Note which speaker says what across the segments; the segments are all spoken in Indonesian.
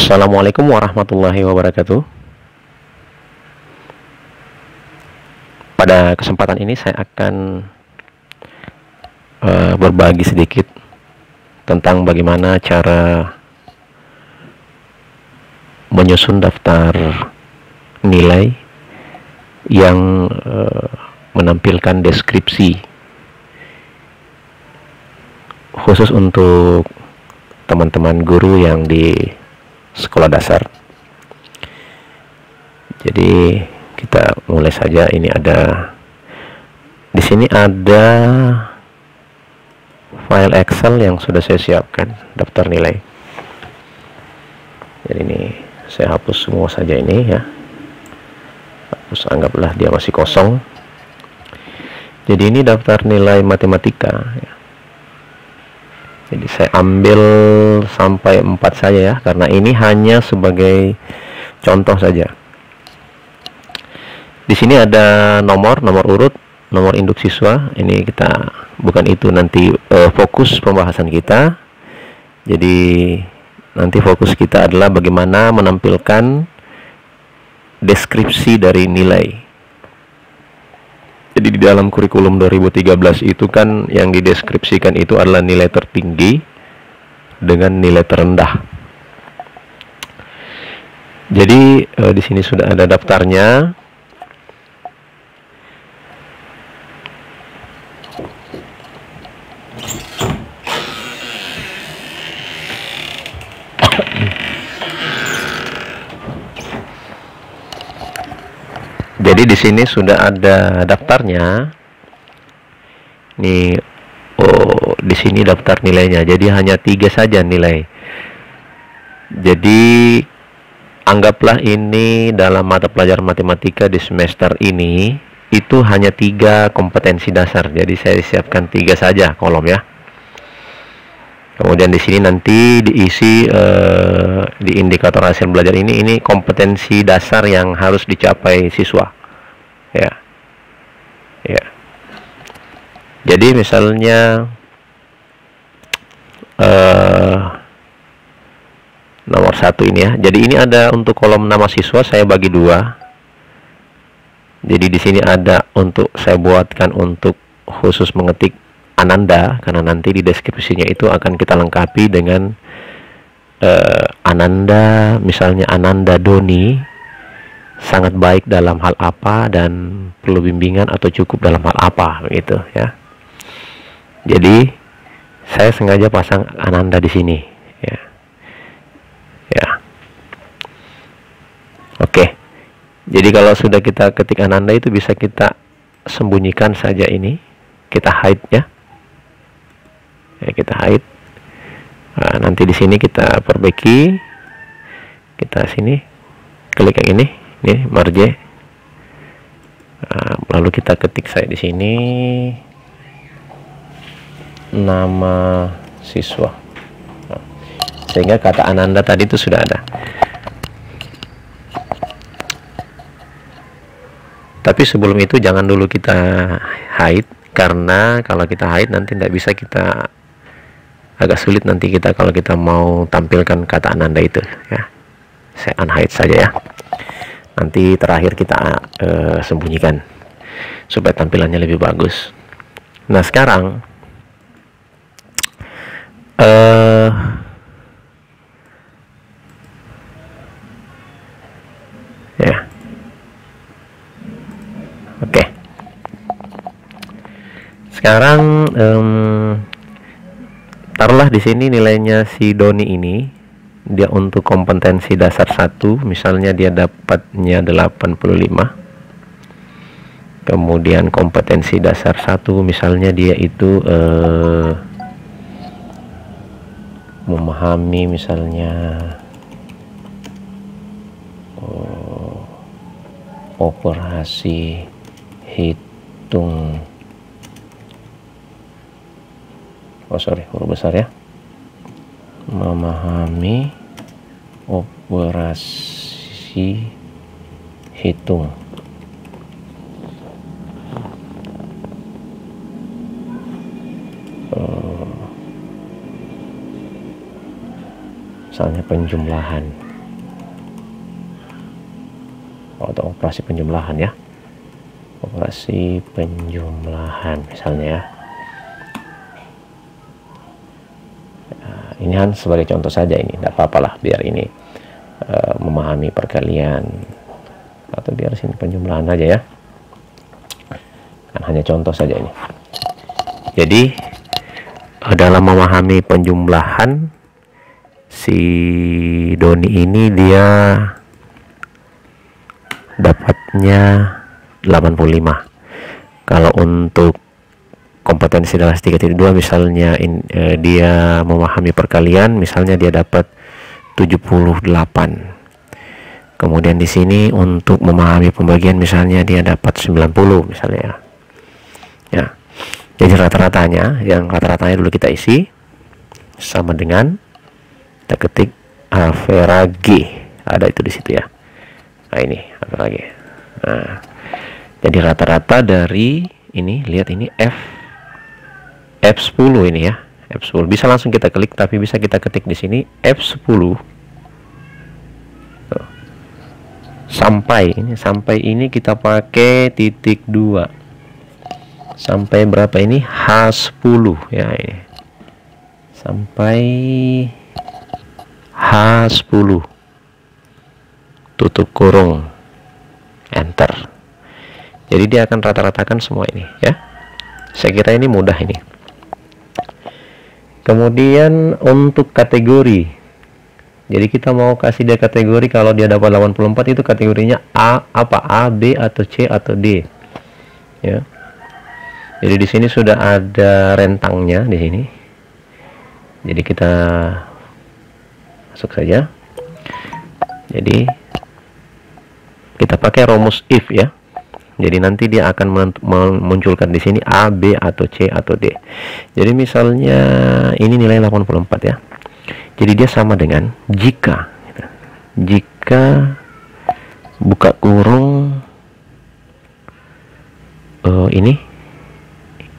Speaker 1: Assalamualaikum warahmatullahi wabarakatuh. Pada kesempatan ini saya akan berbagi sedikit tentang bagaimana cara menyusun daftar nilai yang menampilkan deskripsi khusus untuk teman-teman guru yang di sekolah dasar. Jadi kita mulai saja. Ini ada di sini ada file Excel yang sudah saya siapkan, daftar nilai. Jadi ini saya hapus semua saja ini ya. Hapus, anggaplah dia masih kosong. Jadi ini daftar nilai matematika ya. Jadi saya ambil sampai 4 saja ya, karena ini hanya sebagai contoh saja. Di sini ada nomor urut, nomor induk siswa. Ini kita bukan itu nanti fokus pembahasan kita. Jadi nanti fokus kita adalah bagaimana menampilkan deskripsi dari nilai. Jadi di dalam kurikulum 2013 itu kan yang dideskripsikan itu adalah nilai tertinggi dengan nilai terendah. Jadi di sini sudah ada daftarnya. Jadi di sini sudah ada daftarnya. Nih, di sini daftar nilainya. Jadi hanya 3 saja nilai. Jadi anggaplah ini dalam mata pelajaran matematika di semester ini itu hanya 3 kompetensi dasar. Jadi saya siapkan 3 saja kolom ya. Kemudian di sini nanti diisi di indikator hasil belajar ini kompetensi dasar yang harus dicapai siswa. Ya. Ya. Jadi misalnya nomor 1 ini ya. Jadi ini ada untuk kolom nama siswa saya bagi 2. Jadi di sini ada untuk saya buatkan untuk khusus mengetik Ananda, karena nanti di deskripsinya itu akan kita lengkapi dengan Ananda, misalnya Ananda Doni sangat baik dalam hal apa dan perlu bimbingan atau cukup dalam hal apa, begitu ya. Jadi saya sengaja pasang Ananda di sini ya. Ya. Oke. Jadi kalau sudah kita ketik Ananda itu bisa kita sembunyikan saja ini. Kita hide ya. Ya, kita hide. Nah, nanti di sini kita perbaiki. Kita sini klik yang ini merge. Nah, lalu kita ketik saya di sini nama siswa. Nah, sehingga kata Ananda tadi itu sudah ada. Tapi sebelum itu jangan dulu kita hide, karena kalau kita hide nanti tidak bisa, kita agak sulit nanti kita kalau kita mau tampilkan kata Ananda itu ya. Saya unhide saja ya. Nanti terakhir kita sembunyikan supaya tampilannya lebih bagus. Nah sekarang ya, oke. Sekarang taruhlah di sini nilainya si Doni ini. Dia untuk kompetensi dasar 1 misalnya dia dapatnya 85. Kemudian kompetensi dasar 1 misalnya dia itu memahami misalnya operasi hitung, huruf besar ya, memahami operasi hitung. Misalnya penjumlahan. atau operasi penjumlahan ya, operasi penjumlahan misalnya ya. Nah, ini kan sebagai contoh saja, ini tidak apa-apalah biar ini memahami perkalian, atau biar sini penjumlahan aja ya, kan hanya contoh saja ini. Jadi dalam memahami penjumlahan, si Doni ini dia dapatnya 85. Kalau untuk kompetensi dalam 3.2 misalnya dia memahami perkalian, misalnya dia dapat 78. Kemudian di sini untuk memahami pembagian misalnya dia dapat 90 misalnya ya. Ya. Jadi rata-ratanya, rata-ratanya dulu kita isi sama dengan kita ketik average. Ada itu di situ ya. Nah, ini average. Nah, jadi rata-rata dari ini, lihat ini F10 ini ya. F10 bisa langsung kita klik, tapi bisa kita ketik di sini F10 sampai ini kita pakai titik 2 sampai berapa ini, H10 ya, ini sampai H10 tutup kurung, enter. Jadi dia akan rata-ratakan semua ini ya. Saya kira ini mudah ini. Kemudian untuk kategori, jadi kita mau kasih dia kategori. Kalau dia dapat 84 itu kategorinya A, apa A, B atau C atau D ya. Jadi di sini sudah ada rentangnya di sini. Jadi kita masuk saja. Jadi kita pakai rumus if ya. Jadi nanti dia akan memunculkan di sini A, B atau C atau D. Jadi misalnya ini nilai 84 ya. Jadi dia sama dengan jika buka kurung ini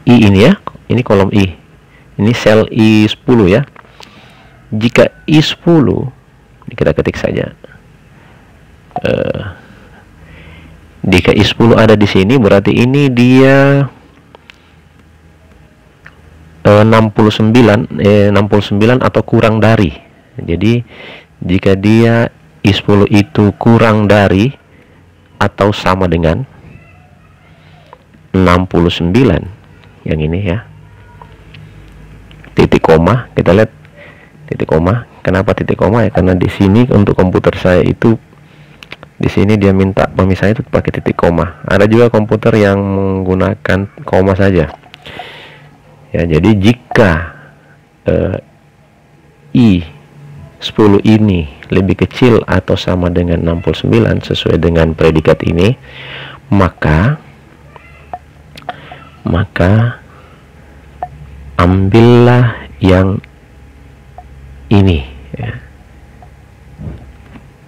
Speaker 1: I ini ya. Ini kolom I. Ini sel I10 ya. Jika I10 kita ketik saja. Jika I10 ada di sini, berarti ini dia 69 atau kurang dari. Jadi jika dia I10 itu kurang dari atau sama dengan 69, yang ini ya, titik koma, kita lihat titik koma. Kenapa titik koma ya? Karena di sini untuk komputer saya itu, di sini dia minta pemisahnya itu pakai titik koma. Ada juga komputer yang menggunakan koma saja. Ya, jadi jika I10 ini lebih kecil atau sama dengan 69 sesuai dengan predikat ini, maka ambillah yang ini ya.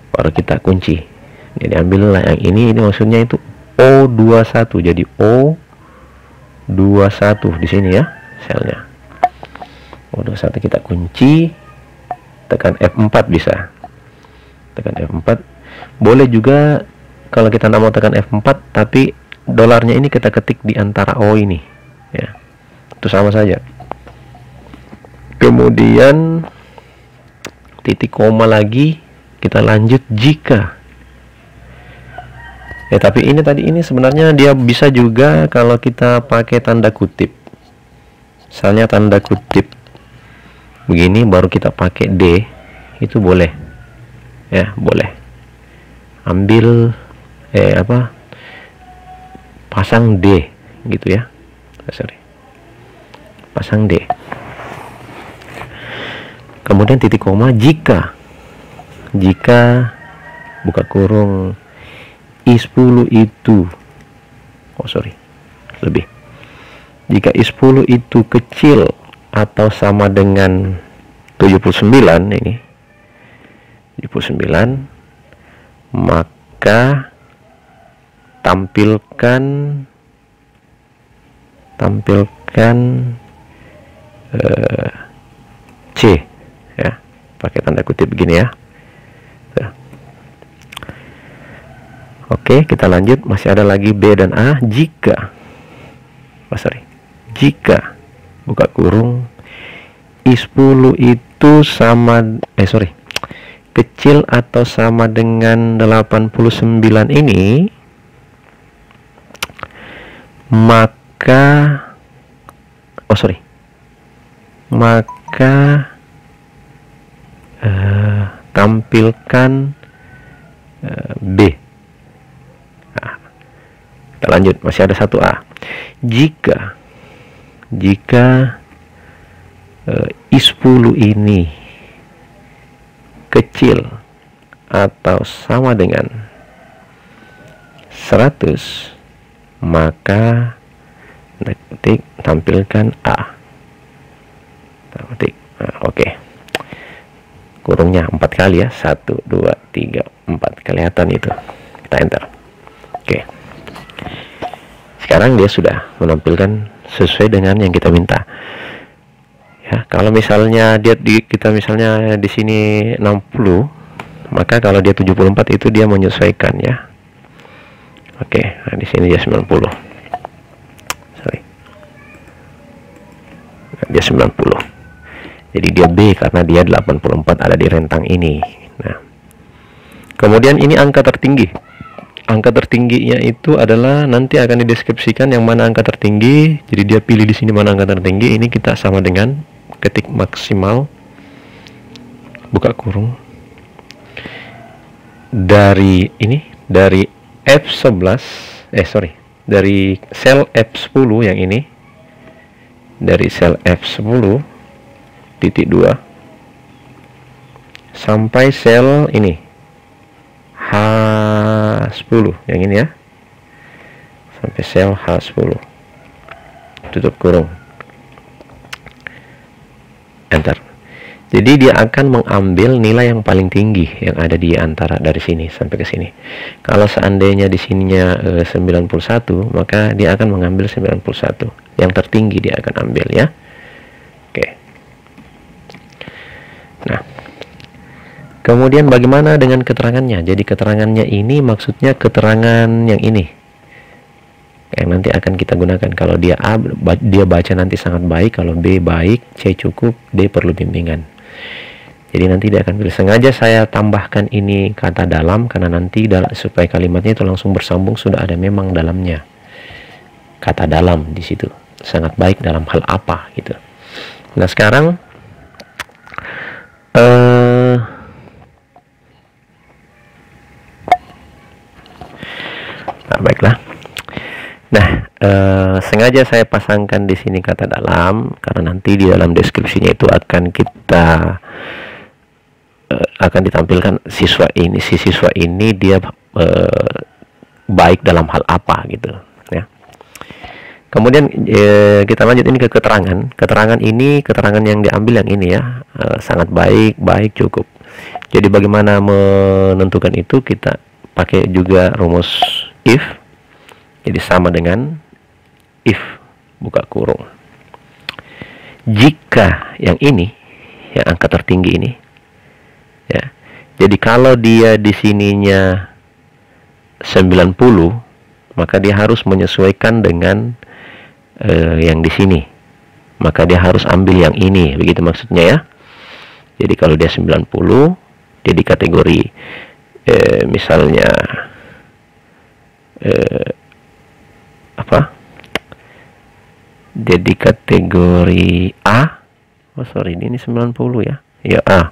Speaker 1: Baru kita kunci. Jadi ambillah yang ini maksudnya itu O21. Jadi O21 di sini ya selnya. O21 kita kunci, tekan F4 bisa. Tekan F4. Boleh juga kalau kita tidak mau tekan F4 tapi dolarnya ini kita ketik di antara O ini ya. Itu sama saja. Kemudian titik koma lagi, kita lanjut jika. Ya, tapi ini tadi ini sebenarnya dia bisa juga kalau kita pakai tanda kutip. Misalnya tanda kutip begini baru kita pakai D, itu boleh. Ya, boleh. Ambil pasang D gitu ya. Sorry. Pasang D. Kemudian titik koma jika buka kurung I10 itu jika I10 itu kecil atau sama dengan 79 ini 79, maka tampilkan C ya, pakai tanda kutip begini ya. Oke, kita lanjut. Masih ada lagi B dan A. Jika jika buka kurung I10 itu kecil atau sama dengan 89 ini, maka tampilkan B. Nah, kita lanjut, masih ada 1A. Jika I10 ini kecil atau sama dengan 100, maka ketik tampilkan A. Oke. Kurungnya 4 kali ya. 1, 2, 3, 4. Kelihatan itu. Kita enter. Oke. Sekarang dia sudah menampilkan sesuai dengan yang kita minta. Ya, kalau misalnya kita misalnya di sini 60, maka kalau dia 74 itu dia menyesuaikan ya. Oke, nah di sini dia 90. Dia 90. Jadi dia B karena dia 84 ada di rentang ini. Nah, kemudian ini angka tertinggi. Angka tertingginya itu adalah nanti akan dideskripsikan yang mana angka tertinggi. Jadi dia pilih di sini mana angka tertinggi. Ini kita sama dengan ketik maksimal, buka kurung, dari F11, dari sel F10 yang ini, dari sel F10 titik 2 sampai sel ini H10 yang ini ya, sampai sel H10, tutup kurung, enter. Jadi dia akan mengambil nilai yang paling tinggi yang ada di antara dari sini sampai ke sini. Kalau seandainya di sininya 91, maka dia akan mengambil 91 yang tertinggi, dia akan ambil ya. Oke. Nah, kemudian bagaimana dengan keterangannya? Jadi keterangannya ini maksudnya keterangan yang ini yang nanti akan kita gunakan. Kalau dia A, dia baca nanti sangat baik. Kalau B baik, C cukup, D perlu bimbingan. Jadi nanti dia akan pilih. Sengaja saya tambahkan ini kata dalam karena nanti supaya kalimatnya itu langsung bersambung, sudah ada memang dalamnya kata dalam di situ. Sangat baik dalam hal apa gitu. Nah sekarang baiklah. Nah, sengaja saya pasangkan di sini kata dalam karena nanti di dalam deskripsinya itu akan akan ditampilkan si siswa ini dia baik dalam hal apa gitu ya. Kemudian kita lanjut ini ke keterangan. Keterangan yang diambil yang ini ya, sangat baik, cukup. Jadi bagaimana menentukan itu? Kita pakai juga rumus if. Jadi sama dengan if, buka kurung, jika yang ini, yang angka tertinggi ini ya. Jadi kalau dia di sininya 90, maka dia harus menyesuaikan dengan yang di sini. Maka dia harus ambil yang ini, begitu maksudnya ya. Jadi kalau dia 90, dia di kategori misalnya jadi kategori A. Ini 90 ya. Ya A.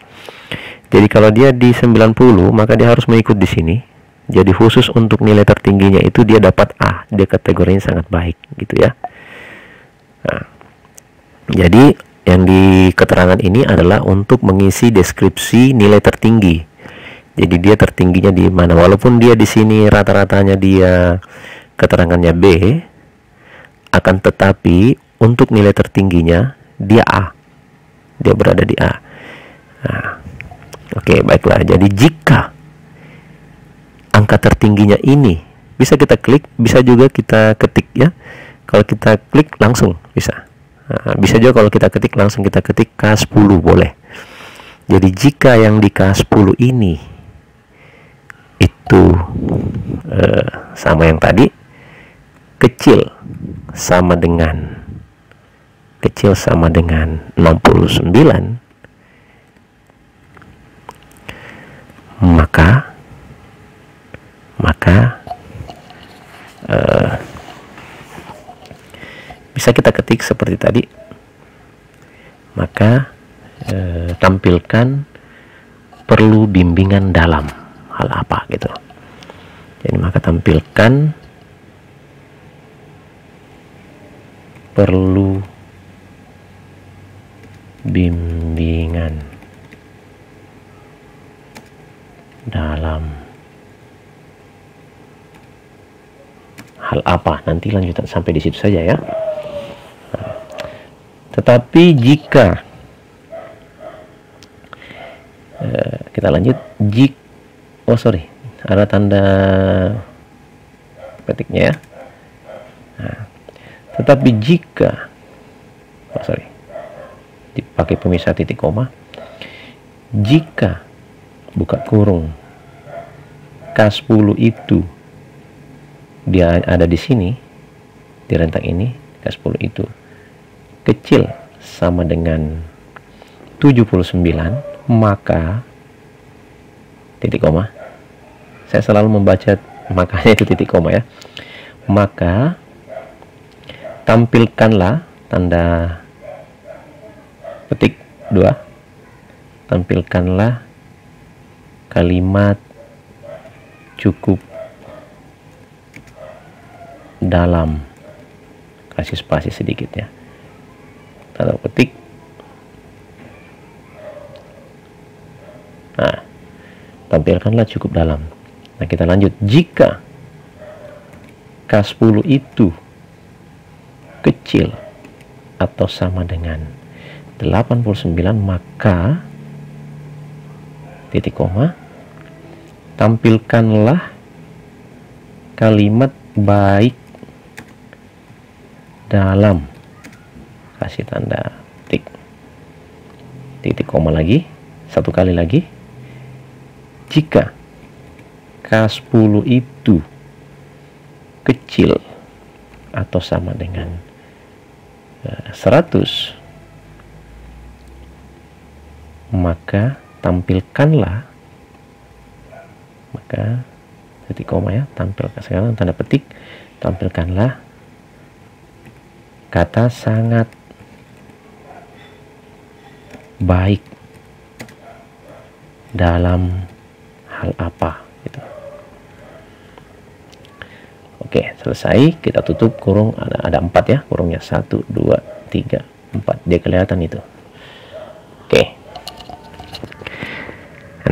Speaker 1: Jadi kalau dia di 90, maka dia harus mengikut di sini. Jadi khusus untuk nilai tertingginya itu dia dapat A. Dia kategorinya sangat baik gitu ya. Nah, jadi yang di keterangan ini adalah untuk mengisi deskripsi nilai tertinggi. Jadi dia tertingginya di mana? Walaupun dia di sini rata-ratanya dia keterangannya B, akan tetapi untuk nilai tertingginya dia A. Dia berada di A. Nah, oke, baiklah. Jadi jika angka tertingginya ini, bisa kita klik, bisa juga kita ketik ya. Kalau kita klik langsung bisa. Nah, bisa juga kalau kita ketik langsung kita ketik K10 boleh. Jadi jika yang di K10 ini itu sama yang tadi, kecil sama dengan 69, maka bisa kita ketik seperti tadi. Maka tampilkan perlu bimbingan dalam hal apa gitu. Jadi maka tampilkan perlu bimbingan dalam hal apa. Nanti lanjutan sampai di situ saja ya. Tetapi jika kita lanjut, ada tanda petiknya ya. Tetapi jika dipakai pemisah titik koma, jika buka kurung K10 itu dia ada di sini, di rentang ini, K10 itu kecil sama dengan 79, maka titik koma, saya selalu membaca makanya itu titik koma ya, maka tampilkanlah tanda petik 2, tampilkanlah kalimat cukup dalam, kasih spasi sedikit ya, tanda petik. Nah, tampilkanlah cukup dalam. Nah, kita lanjut. Jika K10 itu kecil atau sama dengan 89, maka titik koma, tampilkanlah kalimat baik dalam, kasih tanda titik koma lagi, satu kali lagi. Jika K10 itu kecil atau sama dengan 100, maka tampilkanlah, maka titik koma ya, tampilkan sekarang tanda petik, tampilkanlah kata sangat baik dalam hal apa gitu. Oke, selesai. Kita tutup kurung, ada 4 ya kurungnya, 1 2 3 4, dia kelihatan itu. Oke,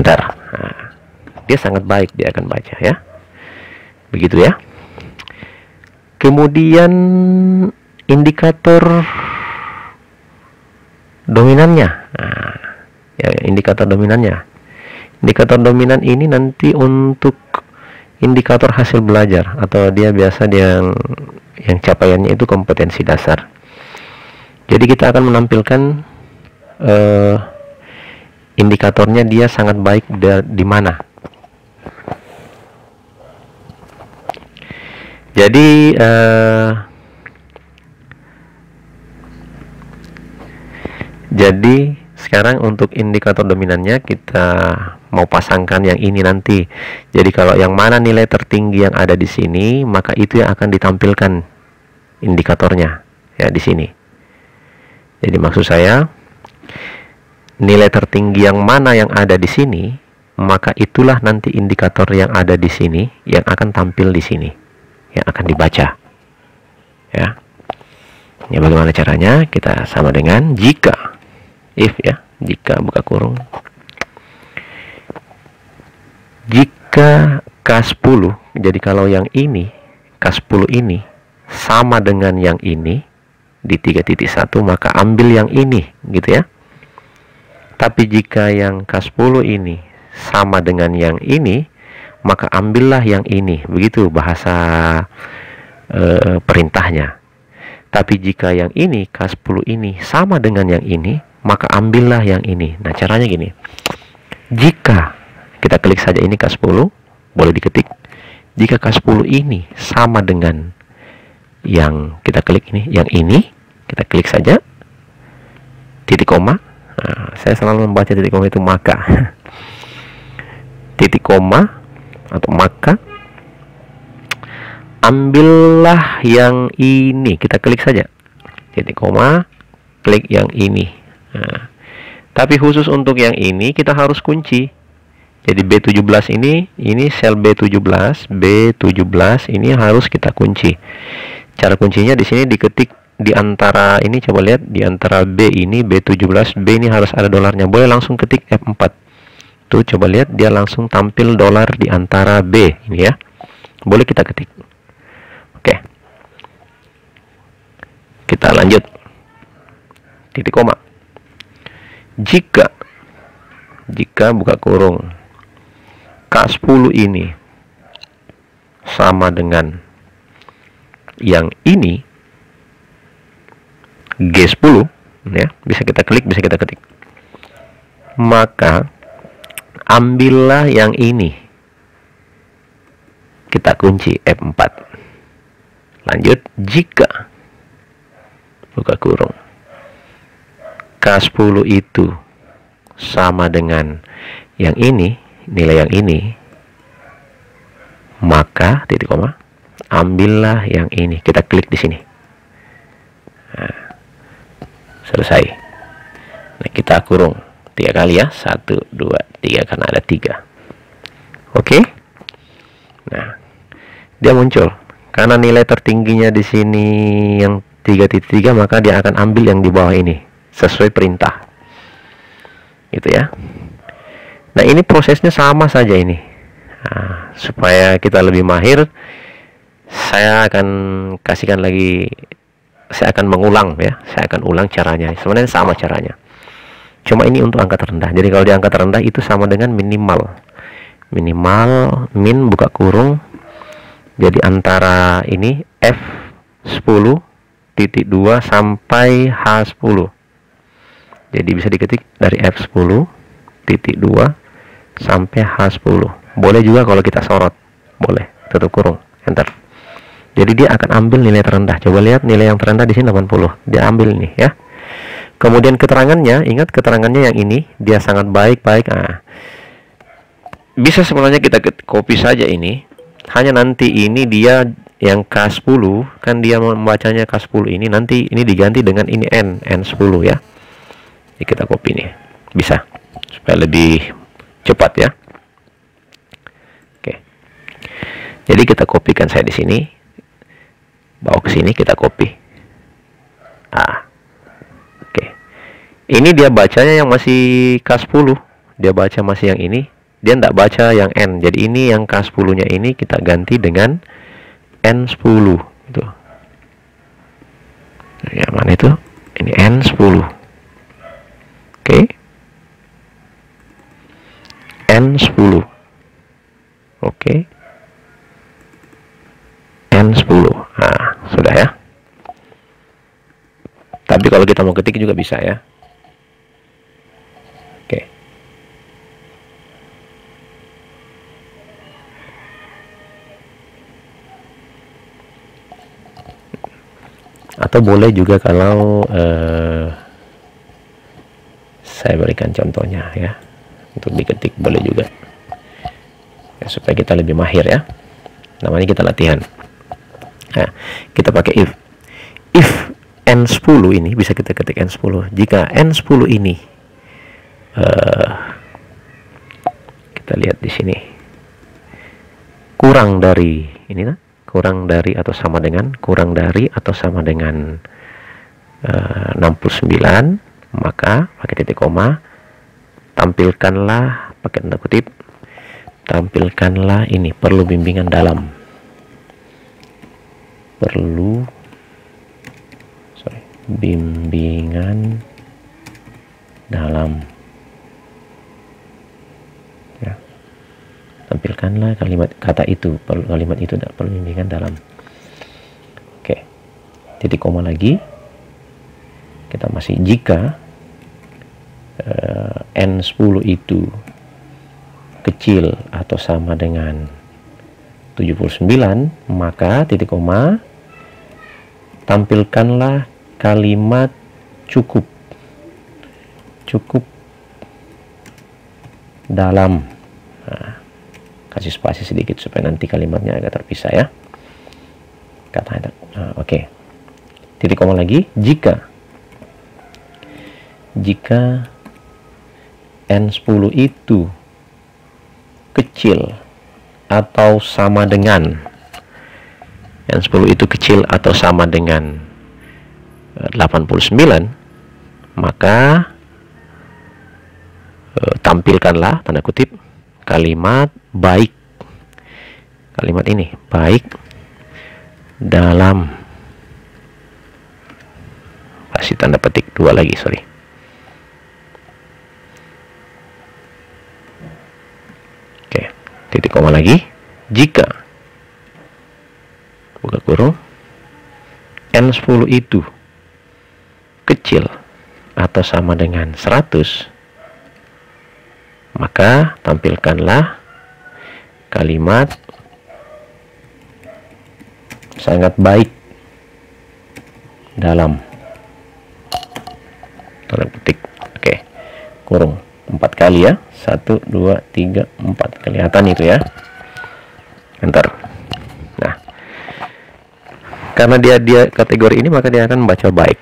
Speaker 1: ntar dia sangat baik, dia akan baca ya, begitu ya. Kemudian indikator dominannya, ya, indikator dominannya. Indikator dominan ini nanti untuk indikator hasil belajar, atau dia biasa yang capaiannya itu kompetensi dasar. Jadi kita akan menampilkan indikatornya dia sangat baik di mana. Jadi sekarang untuk indikator dominannya kita mau pasangkan yang ini nanti. Jadi kalau yang mana nilai tertinggi yang ada di sini, maka itu yang akan ditampilkan indikatornya ya di sini. Jadi maksud saya, nilai tertinggi yang mana yang ada di sini, maka itulah nanti indikator yang ada di sini yang akan tampil di sini, yang akan dibaca ya. Ya, bagaimana caranya? Kita sama dengan jika, if ya, jika buka kurung, jika K10, jadi kalau yang ini K10 ini sama dengan yang ini di 3.1, maka ambil yang ini gitu ya. Tapi jika yang K10 ini sama dengan yang ini, maka ambillah yang ini, begitu bahasa perintahnya. Tapi jika yang ini K10 ini sama dengan yang ini, maka ambillah yang ini. Nah, caranya gini. Jika kita klik saja ini K10, boleh diketik. Jika K10 ini sama dengan yang kita klik ini, yang ini, kita klik saja titik koma. Nah, saya selalu membaca titik koma itu maka. Titik koma atau maka, ambillah yang ini, kita klik saja titik koma, klik yang ini. Nah, tapi khusus untuk yang ini kita harus kunci. Jadi B17 ini sel B17 ini harus kita kunci. Cara kuncinya di sini diketik di antara ini, coba lihat di antara B ini, B17, B ini harus ada dolarnya. Boleh langsung ketik F4. Tuh coba lihat dia langsung tampil dolar di antara B ini ya. Boleh kita ketik. Oke. Kita lanjut. Titik koma. Jika buka kurung K10 ini sama dengan yang ini, G10 ya, bisa kita klik, bisa kita ketik. Maka ambillah yang ini, kita kunci F4. Lanjut, jika buka kurung K10 itu sama dengan yang ini, nilai yang ini, maka titik koma, ambillah yang ini, kita klik di sini. Nah, selesai. Nah, kita kurung 3 kali ya, 1, 2, 3, karena ada 3. Oke. Nah, dia muncul karena nilai tertingginya di sini yang 3.3, maka dia akan ambil yang di bawah ini sesuai perintah. Gitu ya. Nah, ini prosesnya sama saja ini. Nah, supaya kita lebih mahir, saya akan kasihkan lagi, saya akan mengulang ya. Saya akan ulang caranya. Sebenarnya sama caranya. Cuma ini untuk angka terendah. Jadi kalau di angka terendah itu sama dengan minimal. Minimal min buka kurung. Jadi antara ini F10.2 sampai H10. Jadi bisa diketik dari F10.2 sampai H10. Boleh juga kalau kita sorot, boleh, tutup kurung, enter. Jadi dia akan ambil nilai terendah. Coba lihat nilai yang terendah di sini 80. Dia ambil ini ya. Kemudian keterangannya, ingat keterangannya yang ini, dia sangat baik-baik. Nah, bisa sebenarnya kita copy saja ini. Hanya nanti ini dia yang K10, kan dia membacanya K10 ini, nanti ini diganti dengan ini N10 ya. Jadi kita copy nih. Bisa supaya lebih cepat ya. Oke. Jadi kita kopikan saya di sini. Bawa ke sini, kita copy. Oke. Ini dia bacanya yang masih K10. Dia baca masih yang ini. Dia tidak baca yang N. Jadi ini yang K10-nya ini kita ganti dengan N10 itu. Ya, mana itu? Ini N10. Oke. N10. Oke. N10. Nah, sudah ya. Tapi kalau kita mau ketik juga bisa ya. Oke. Atau boleh juga kalau saya berikan contohnya ya, untuk diketik boleh juga ya, supaya kita lebih mahir ya. Namanya kita latihan. Nah, kita pakai if N10 ini bisa kita ketik N10. Jika N10 ini kita lihat di sini kurang dari ini kan, kurang dari atau sama dengan, kurang dari atau sama dengan 69, maka pakai titik koma, tampilkanlah, pakai tanda kutip, tampilkanlah ini, perlu bimbingan dalam, perlu bimbingan dalam ya. Tampilkanlah kalimat kata itu, kalimat itu tidak perlu bimbingan dalam. Oke, titik koma lagi, kita masih jika N10 itu kecil atau sama dengan 79, maka titik koma, tampilkanlah kalimat cukup dalam. Nah, kasih spasi sedikit supaya nanti kalimatnya agak terpisah ya. Kata oke. Titik koma lagi, jika N10 itu kecil atau sama dengan N10 itu kecil atau sama dengan 89, maka tampilkanlah tanda kutip kalimat baik. Kalimat ini baik dalam, kasih tanda petik 2 lagi, sorry. Oke, titik koma lagi, jika buka kurung N10 itu kecil atau sama dengan 100, maka tampilkanlah kalimat sangat baik dalam, tanda petik. Oke, kurung 4 kali ya, 1 2 3 4, kelihatan itu ya, enter. Nah, karena dia kategori ini, maka dia akan membaca baik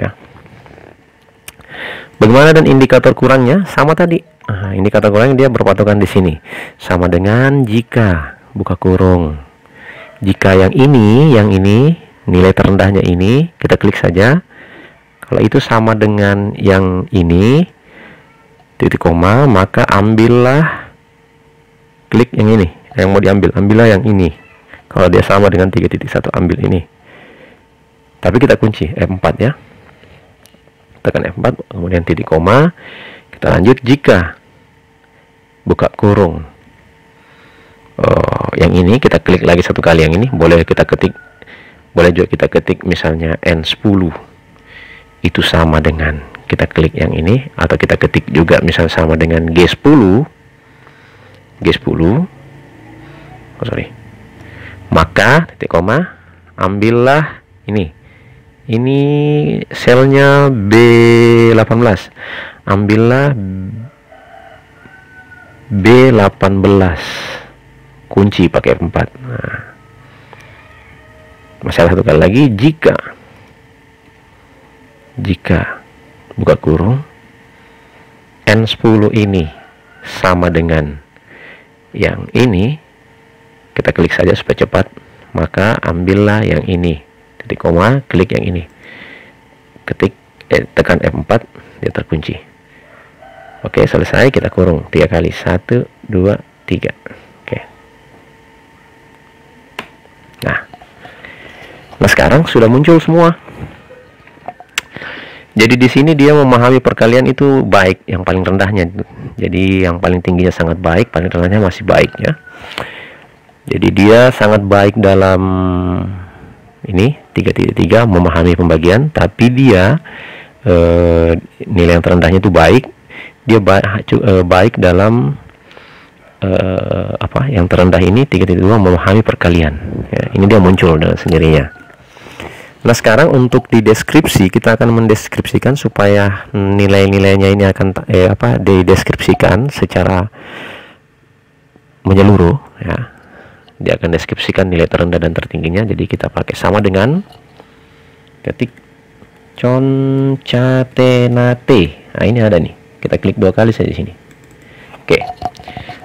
Speaker 1: ya. Bagaimana dan indikator kurangnya? Sama tadi. Nah, indikator kurangnya dia berpatokan di sini, sama dengan jika, buka kurung, jika yang ini nilai terendahnya ini, kita klik saja. Kalau itu sama dengan yang ini, titik koma, maka ambillah, klik yang ini, yang mau diambil, ambillah yang ini. Kalau dia sama dengan 3.1, ambil ini. Tapi kita kunci F4 ya. Tekan F4, kemudian titik koma. Kita lanjut, jika, buka kurung, yang ini kita klik lagi 1 kali, yang ini boleh kita ketik, boleh juga kita ketik misalnya N10 itu sama dengan, kita klik yang ini, atau kita ketik juga misal sama dengan G10, maka titik koma, ambillah ini selnya B18, ambillah B18, kunci pakai F4. Nah, masalah 1 kali lagi, jika buka kurung N10 ini sama dengan yang ini, kita klik saja supaya cepat, maka ambillah yang ini, titik koma, klik yang ini, ketik tekan F4, dia terkunci. Oke, selesai, kita kurung 3 kali, 1 2 3. Oke. Nah sekarang sudah muncul semua. Jadi di sini dia memahami perkalian itu baik, yang paling rendahnya. Jadi yang paling tingginya sangat baik, paling rendahnya masih baik ya. Jadi dia sangat baik dalam ini 3.3, memahami pembagian, tapi dia nilai yang terendahnya itu baik. Dia baik dalam yang terendah ini 3.2, memahami perkalian ya, ini dia muncul dengan sendirinya. Nah sekarang untuk di deskripsi, kita akan mendeskripsikan supaya nilai-nilainya ini akan dideskripsikan secara menyeluruh ya. Dia akan deskripsikan nilai terendah dan tertingginya. Jadi kita pakai sama dengan ketik concatenate. Nah ini ada nih, kita klik 2 kali saja di sini. Oke,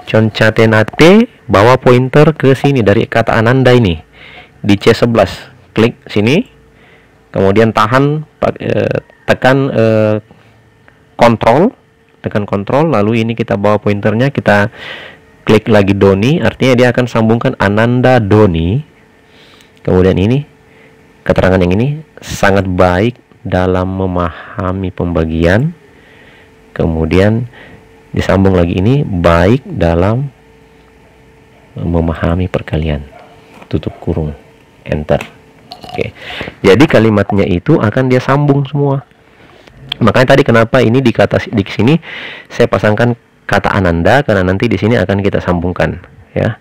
Speaker 1: concatenate, bawa pointer ke sini dari kata Ananda ini di C11, klik sini, kemudian tahan, tekan kontrol, lalu ini kita bawa pointernya, kita klik lagi Doni, artinya dia akan sambungkan Ananda Doni. Kemudian ini keterangan yang ini sangat baik dalam memahami pembagian, kemudian disambung lagi ini baik dalam memahami perkalian, tutup kurung, enter. Oke, jadi kalimatnya itu akan dia sambung semua. Makanya tadi kenapa ini di sini saya pasangkan kata Ananda, karena nanti di sini akan kita sambungkan ya.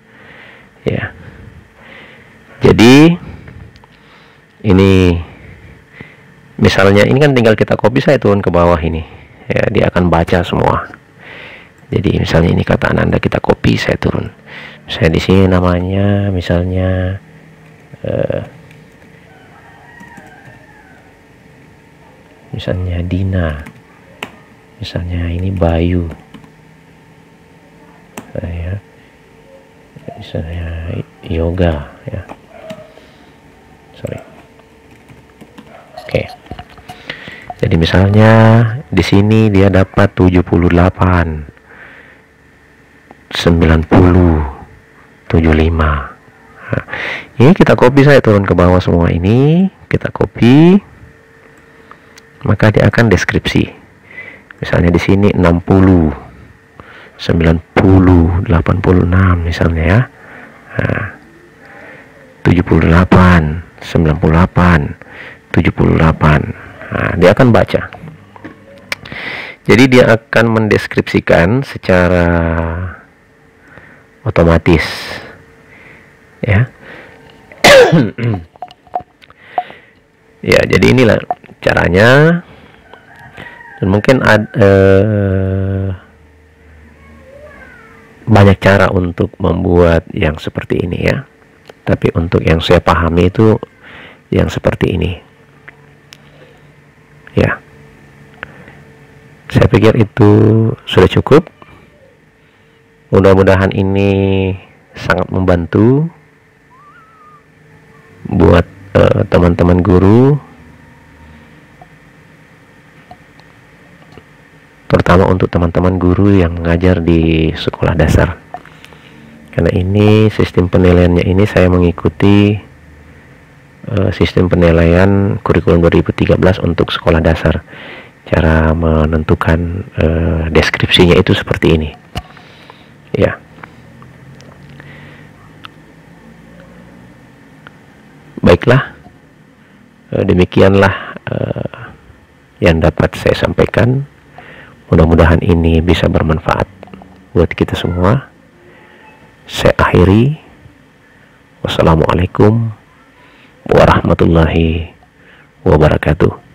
Speaker 1: Jadi ini misalnya ini kan tinggal kita copy, saya turun ke bawah ini ya, dia akan baca semua. Jadi misalnya ini kata Ananda, kita copy, saya turun. Saya di sini namanya misalnya misalnya Dina, misalnya ini Bayu, saya misalnya Yoga ya, sorry. Oke. Jadi misalnya di sini dia dapat 78, 90, 75. Nah, ini kita copy, saya turun ke bawah semua ini, kita copy, maka dia akan deskripsi. Misalnya di sini 60, 90, 86 misalnya ya. Nah, 78, 98, 78. Nah, dia akan baca. Jadi dia akan mendeskripsikan secara otomatis ya. Ya, jadi inilah caranya. Dan mungkin banyak cara untuk membuat yang seperti ini ya, tapi untuk yang saya pahami itu yang seperti ini ya. Saya pikir itu sudah cukup. Mudah-mudahan ini sangat membantu buat teman-teman guru, terutama untuk teman-teman guru yang mengajar di sekolah dasar. Karena ini sistem penilaiannya ini saya mengikuti sistem penilaian kurikulum 2013 untuk sekolah dasar. Cara menentukan deskripsinya itu seperti ini ya. Baiklah, demikianlah yang dapat saya sampaikan. Mudah-mudahan ini bisa bermanfaat buat kita semua. Saya akhiri. Wassalamualaikum warahmatullahi wabarakatuh.